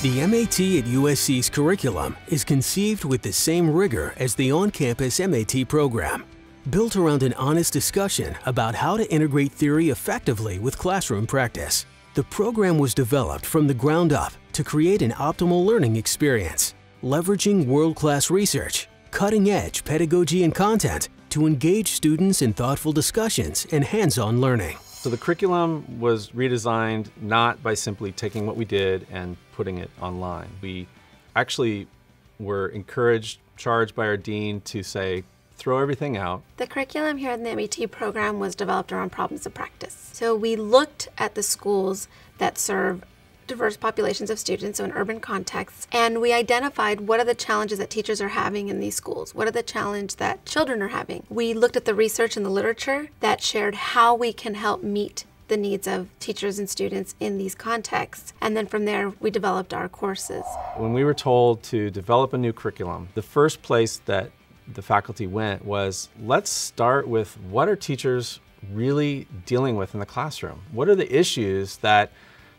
The MAT at USC's curriculum is conceived with the same rigor as the on-campus MAT program, built around an honest discussion about how to integrate theory effectively with classroom practice. The program was developed from the ground up to create an optimal learning experience, leveraging world-class research, cutting-edge pedagogy and content to engage students in thoughtful discussions and hands-on learning. So the curriculum was redesigned not by simply taking what we did and putting it online. We actually were charged by our dean to say, throw everything out. The curriculum here in the MAT program was developed around problems of practice. So we looked at the schools that serve diverse populations of students, so in urban contexts, and we identified what are the challenges that teachers are having in these schools, what are the challenges that children are having. We looked at the research and the literature that shared how we can help meet the needs of teachers and students in these contexts, and then from there we developed our courses. When we were told to develop a new curriculum, the first place that the faculty went was, let's start with what are teachers really dealing with in the classroom? What are the issues that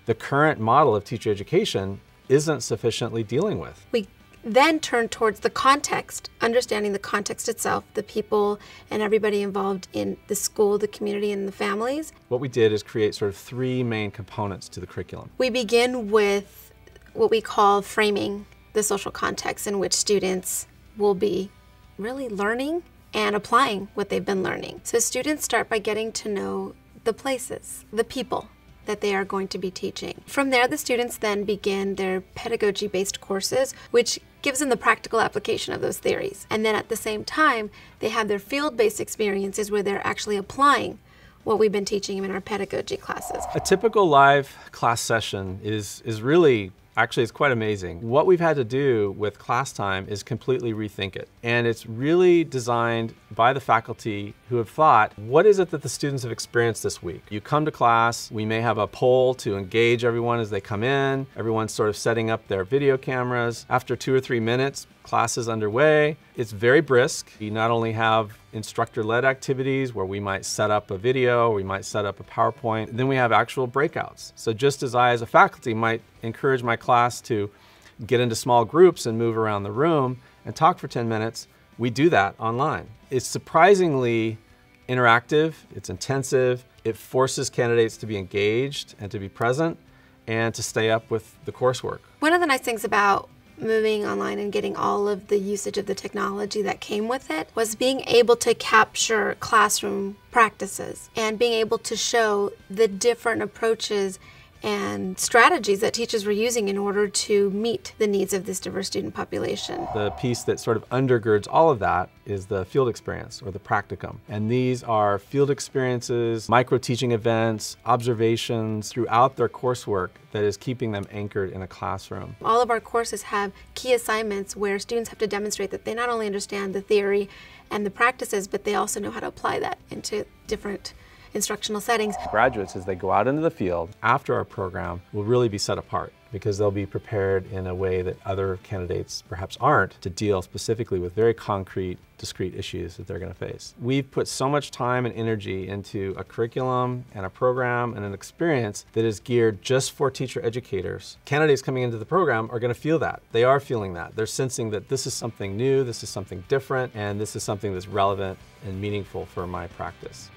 the current model of teacher education isn't sufficiently dealing with? We then turned towards the context, understanding the context itself, the people and everybody involved in the school, the community, and the families. What we did is create sort of three main components to the curriculum. We begin with what we call framing the social context in which students will be really learning and applying what they've been learning. So students start by getting to know the places, the people that they are going to be teaching. From there, the students then begin their pedagogy-based courses, which gives them the practical application of those theories. And then at the same time, they have their field-based experiences where they're actually applying what we've been teaching them in our pedagogy classes. A typical live class session is really, actually it's quite amazing. What we've had to do with class time is completely rethink it. And it's really designed by the faculty who have thought, what is it that the students have experienced this week? You come to class, we may have a poll to engage everyone as they come in. Everyone's sort of setting up their video cameras. After 2 or 3 minutes, class is underway. It's very brisk. We not only have instructor-led activities where we might set up a video, we might set up a PowerPoint, then we have actual breakouts. So just as I, as a faculty, might encourage my class to get into small groups and move around the room and talk for 10 minutes, we do that online. It's surprisingly interactive, it's intensive, it forces candidates to be engaged and to be present and to stay up with the coursework. One of the nice things about moving online and getting all of the usage of the technology that came with it was being able to capture classroom practices and being able to show the different approaches and strategies that teachers were using in order to meet the needs of this diverse student population. The piece that sort of undergirds all of that is the field experience, or the practicum. And these are field experiences, micro-teaching events, observations throughout their coursework that is keeping them anchored in a classroom. All of our courses have key assignments where students have to demonstrate that they not only understand the theory and the practices, but they also know how to apply that into different instructional settings. Graduates, as they go out into the field after our program, will really be set apart because they'll be prepared in a way that other candidates perhaps aren't to deal specifically with very concrete, discrete issues that they're going to face. We've put so much time and energy into a curriculum and a program and an experience that is geared just for teacher educators. Candidates coming into the program are going to feel that. They are feeling that. They're sensing that this is something new, this is something different, and this is something that's relevant and meaningful for my practice.